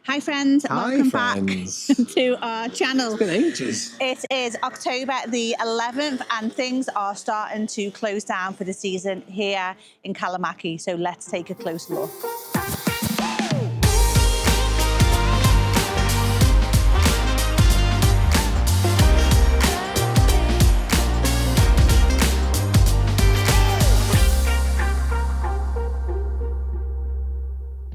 Hi friends, welcome back to our channel. It's been ages. It is October the 11th and things are starting to close down for the season here in Kalamaki. So let's take a close look.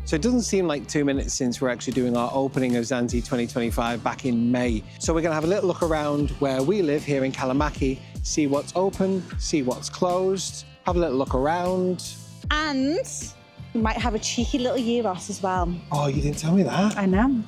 So it doesn't seem like 2 minutes since we're actually doing our opening of Zanzi 2025 back in May. So we're going to have a little look around where we live here in Kalamaki, see what's open, see what's closed, have a little look around. And we might have a cheeky little Euros as well. Oh, you didn't tell me that? I know.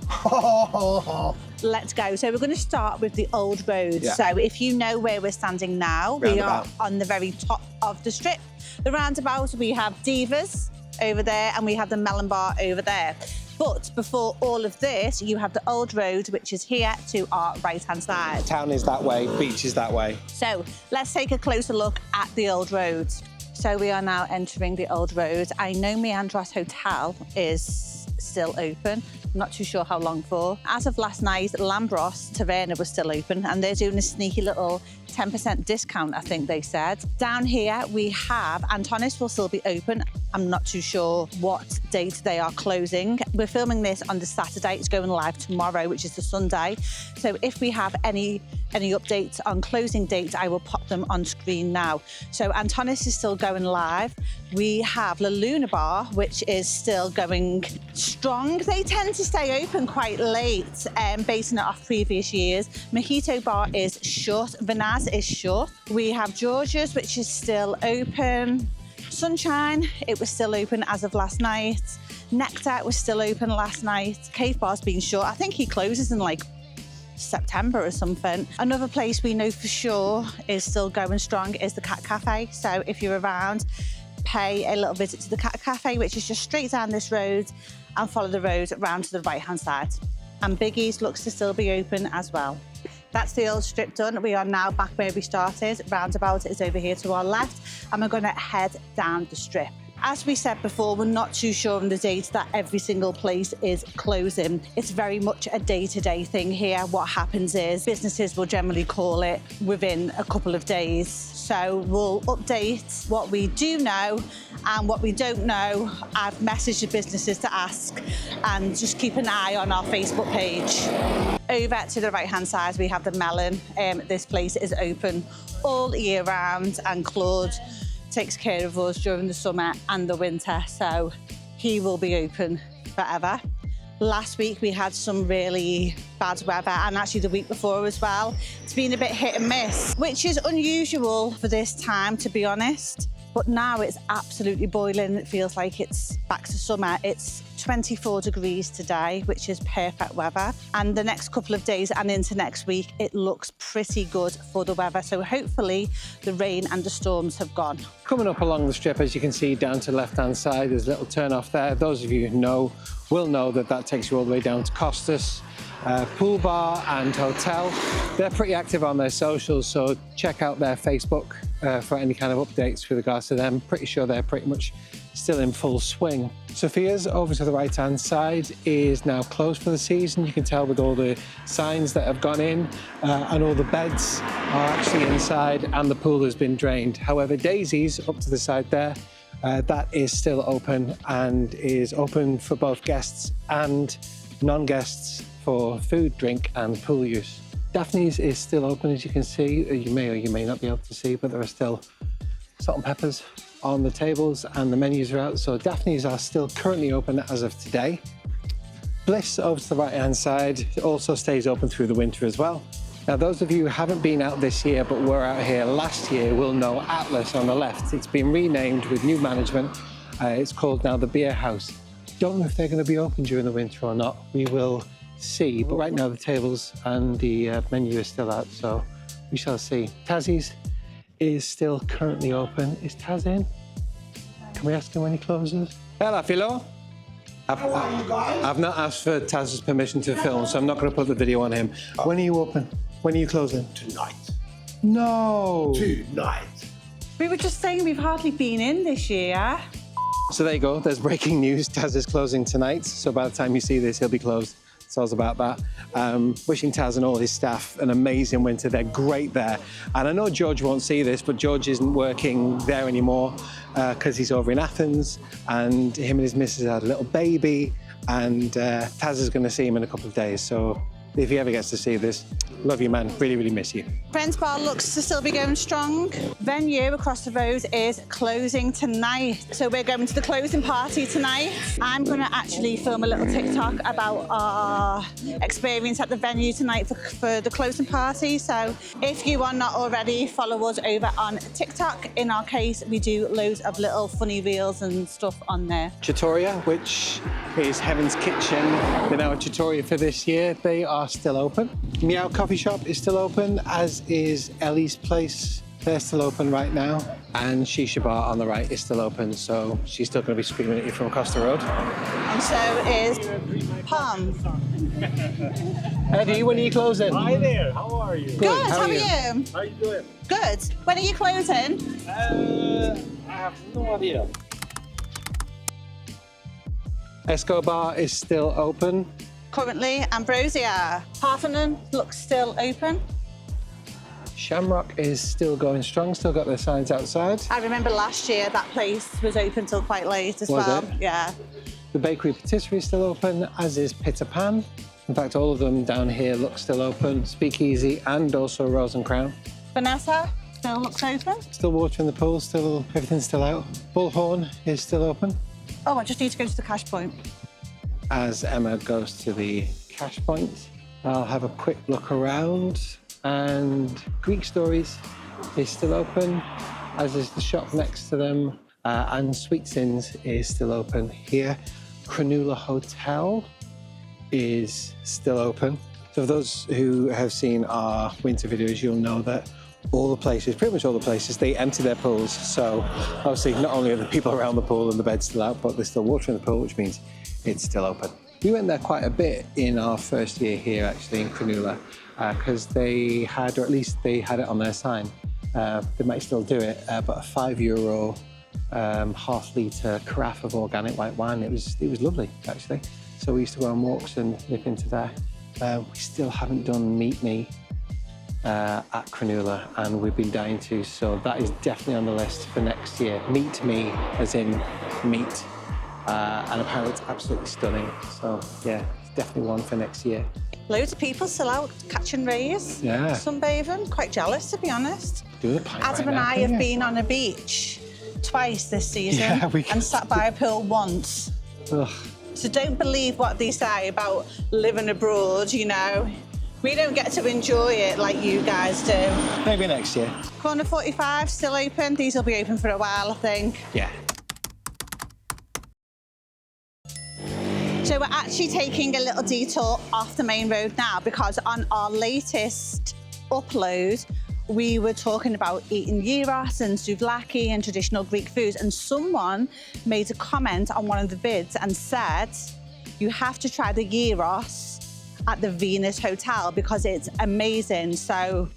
Let's go. So we're going to start with the old road. Yeah. So if you know where we're standing now, we are on the very top of the strip. The roundabout, we have Divas over there and we have the melon bar over there. But before all of this, you have the old road, which is here to our right-hand side. Town is that way, beach is that way. So let's take a closer look at the old road. So we are now entering the old road. I know Meandros Hotel is still open. I'm not too sure how long for. As of last night, Lambros Taverna was still open and they're doing a sneaky little 10% discount, I think they said. Down here we have Antonis will still be open. I'm not too sure what date they are closing. We're filming this on the Saturday. It's going live tomorrow, which is the Sunday. So if we have any updates on closing dates, I will pop them on screen now. So Antonis is still going live. We have La Luna Bar, which is still going strong. They tend to stay open quite late, basing it off previous years. Mojito Bar is shut. Vanaz is shut. We have George's, which is still open. Sunshine, it was still open as of last night. Nectar was still open last night. Cave Bar's been shut. I think he closes in like September or something. Another place we know for sure is still going strong is the Cat Cafe. So if you're around, pay a little visit to the Cat Cafe, which is just straight down this road and follow the road round to the right-hand side. And Biggie's looks to still be open as well. That's the old strip done. We are now back where we started. Roundabout is over here to our left, and we're gonna head down the strip. As we said before, we're not too sure on the date that every single place is closing. It's very much a day-to-day thing here. What happens is businesses will generally call it within a couple of days. So we'll update what we do know and what we don't know. I've messaged the businesses to ask and just keep an eye on our Facebook page. Over to the right-hand side, we have the Melon. This place is open all year round and Claude takes care of us during the summer and the winter, so he will be open forever. Last week we had some really bad weather and actually the week before as well. It's been a bit hit and miss, which is unusual for this time, to be honest. But now it's absolutely boiling. It feels like it's back to summer. It's 24 degrees today, which is perfect weather. And the next couple of days and into next week, it looks pretty good for the weather. So hopefully the rain and the storms have gone. Coming up along the strip, as you can see down to the left-hand side, there's a little turn off there. Those of you who know will know that that takes you all the way down to Costas. Pool bar and hotel. They're pretty active on their socials, so check out their Facebook for any kind of updates with regards to them. Pretty sure they're pretty much still in full swing. Sophia's over to the right-hand side is now closed for the season. You can tell with all the signs that have gone in and all the beds are actually inside and the pool has been drained. However, Daisy's up to the side there, that is still open and is open for both guests and non-guests for food, drink and pool use. Daphne's is still open, as you can see. You may or you may not be able to see, but there are still salt and peppers on the tables and the menus are out. So Daphne's are still currently open as of today. Bliss over to the right-hand side also stays open through the winter as well. Now, those of you who haven't been out this year but were out here last year will know Atlas on the left. It's been renamed with new management. It's called now the Beer House. Don't know if they're going to be open during the winter or not. We will see, but right now the tables and the menu is still out, so we shall see. Tazzy's is still currently open. Is Taz in? Can we ask him when he closes? Hello, Philo. I've not asked for Taz's permission to film, so I'm not going to put the video on him. When are you open? When are you closing? Tonight. No. Tonight. We were just saying we've hardly been in this year. So there you go, there's breaking news. Taz is closing tonight. So by the time you see this, he'll be closed. So it's about that. Wishing Taz and all his staff an amazing winter. They're great there. And I know George won't see this, but George isn't working there anymore because he's over in Athens, and him and his missus had a little baby, and Taz is going to see him in a couple of days. So if he ever gets to see this, love you, man. Really, really miss you. Friends Bar looks to still be going strong. Venue across the road is closing tonight. So we're going to the closing party tonight. I'm going to actually film a little TikTok about our experience at the venue tonight for the closing party. So if you are not already, follow us over on TikTok. In our case, we do loads of little funny reels and stuff on there. Trattoria, which is Heaven's Kitchen. They're now a Trattoria for this year. They are still open. Meow Coffee Shop is still open, as is Ellie's Place. They're still open right now. And Shisha Bar on the right is still open, so she's still going to be screaming at you from across the road. And so is Palm. Eddie, when are you closing? Hi there, how are you? Good, how are you? How you doing? Good. When are you closing? I have no idea. Escobar is still open. Currently, Ambrosia. Parthenon looks still open. Shamrock is still going strong, still got their signs outside. I remember last year that place was open till quite late as Was well. it? Yeah. The bakery patisserie is still open, as is Pitter Pan. In fact, all of them down here look still open. Speakeasy and also Rose and Crown. Vanessa still looks open. Still water in the pool, still everything's still out. Bullhorn is still open. Oh, I just need to go to the cash point. As Emma goes to the cash point, I'll have a quick look around. And Greek Stories is still open, as is the shop next to them. And Sweet Sins is still open here. Cronulla Hotel is still open. So for those who have seen our winter videos, you'll know that all the places, pretty much all the places, they empty their pools. So obviously not only are the people around the pool and the beds still out, but there's still water in the pool, which means it's still open. We went there quite a bit in our first year here, actually, in Cronulla, because they had, or at least they had it on their sign. They might still do it, but a €5 half-litre carafe of organic white wine. It was lovely, actually. So we used to go on walks and nip into there. We still haven't done Meet Me at Cronulla, and we've been dying to, so that is definitely on the list for next year. Meet Me, as in meat, and apparently it's absolutely stunning. So yeah, it's definitely one for next year. Loads of people still out catching rays, Yeah. sunbathing. Quite jealous, to be honest. Doing a pint Adam right and now, I yeah. have been on a beach twice this season, Yeah, we and sat by a pool once. Ugh. So don't believe what they say about living abroad, you know. We don't get to enjoy it like you guys do. Maybe next year. Corner 45 still open. These will be open for a while, I think. Yeah. So we're actually taking a little detour off the main road now, because on our latest upload, we were talking about eating gyros and souvlaki and traditional Greek foods, and someone made a comment on one of the vids and said, you have to try the gyros at the Venus Hotel because it's amazing. So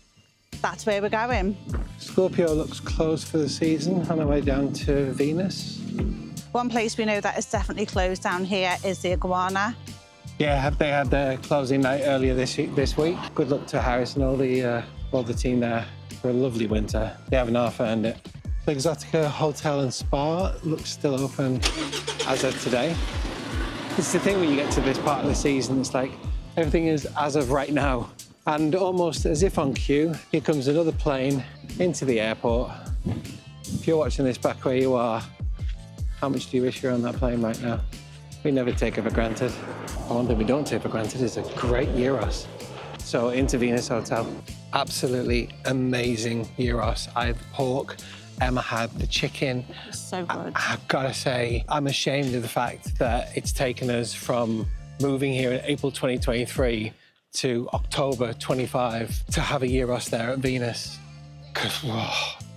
that's where we're going. Scorpio looks closed for the season on the way down to Venus. One place we know that is definitely closed down here is the Iguana. Yeah, they had their closing night earlier this week. Good luck to Harris and all the team there for a lovely winter. They haven't half earned it. The Exotica Hotel and Spa looks still open as of today. It's the thing when you get to this part of the season, it's like everything is as of right now. And almost as if on cue, here comes another plane into the airport. If you're watching this back where you are, how much do you wish you're on that plane right now? We never take it for granted. One thing we don't take for granted is a great gyros. So into Venus Hotel, absolutely amazing gyros. I had the pork, Emma had the chicken. So good. I've got to say, I'm ashamed of the fact that it's taken us from moving here in April 2023 to October 25 to have a gyros there at Venus. Because,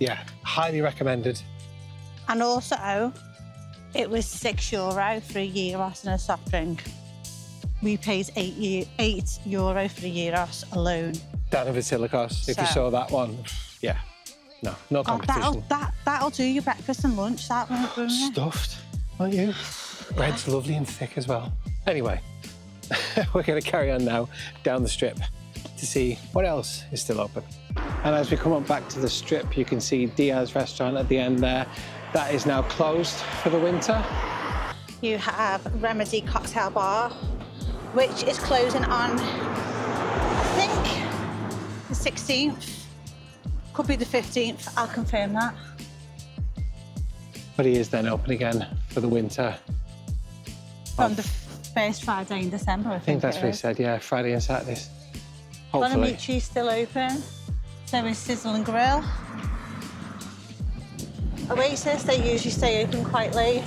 yeah, highly recommended. And also, it was €6 for a gyros and a soft drink. We paid €8 for a gyros alone. Down in Vasilikos, if you saw that one, yeah, no competition. That'll do your breakfast and lunch, that won't it? Stuffed. aren't you? Red's lovely and thick as well. Anyway, we're going to carry on now down the strip to see what else is still open. And as we come up back to the strip, you can see Diaz restaurant at the end there. That is now closed for the winter. You have Remedy Cocktail Bar, which is closing on, I think, the 16th. Could be the 15th, I'll confirm that. But he is then open again for the winter. From the first Friday in December, I think that's what he said, yeah, Friday and Saturdays. Hopefully. Kalamaki still open. So is Sizzle and Grill. Oasis, they usually stay open quite late.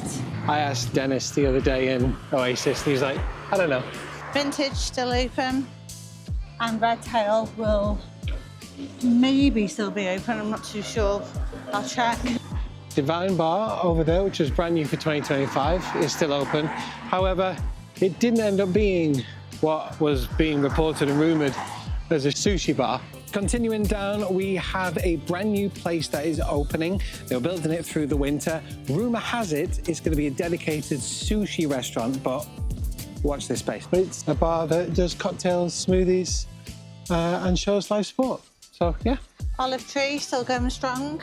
I asked Dennis the other day in Oasis, and he was like, I don't know. Vintage still open. And Red Tail will maybe still be open, I'm not too sure. I'll check. Divine Bar over there, which was brand new for 2025, is still open. However, it didn't end up being what was being reported and rumoured as a sushi bar. Continuing down, we have a brand new place that is opening. They're building it through the winter. Rumour has it, it's going to be a dedicated sushi restaurant, but watch this space. But it's a bar that does cocktails, smoothies, and shows live sport. So, yeah. Olive Tree still going strong.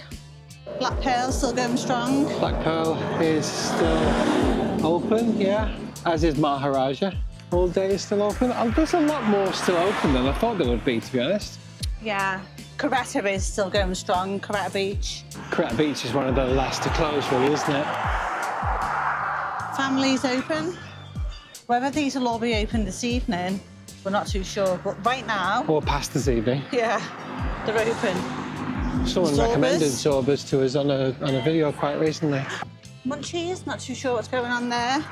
Black Pearl still going strong. Black Pearl is still open, yeah, as is Maharaja. All Day is still open. There's a lot more still open than I thought there would be, to be honest. Yeah, Coretta is still going strong, Coretta Beach. Coretta Beach is one of the last to close, really, isn't it? Family's open. Whether these will all be open this evening, we're not too sure, but right now... Or past this evening. Yeah, they're open. Someone recommended Sorbers to us on a video quite recently. Munchies, not too sure what's going on there.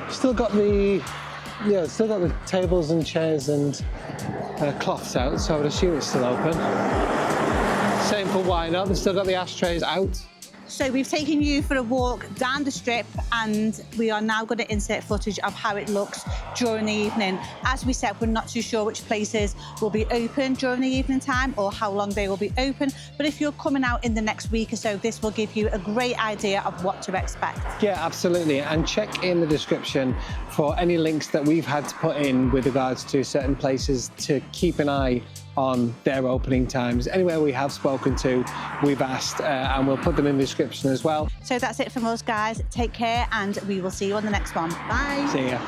Still got the tables and chairs and cloths out, so I would assume it's still open. Same for Why Not, they've still got the ashtrays out. So we've taken you for a walk down the strip and we are now going to insert footage of how it looks during the evening. As we said, we're not too sure which places will be open during the evening time or how long they will be open. But if you're coming out in the next week or so, this will give you a great idea of what to expect. Yeah, absolutely. And check in the description for any links that we've had to put in with regards to certain places to keep an eye on their opening times. Anywhere we have spoken to, we've asked, and we'll put them in the description as well. So that's it from us, guys. Take care, and we will see you on the next one. Bye. See ya.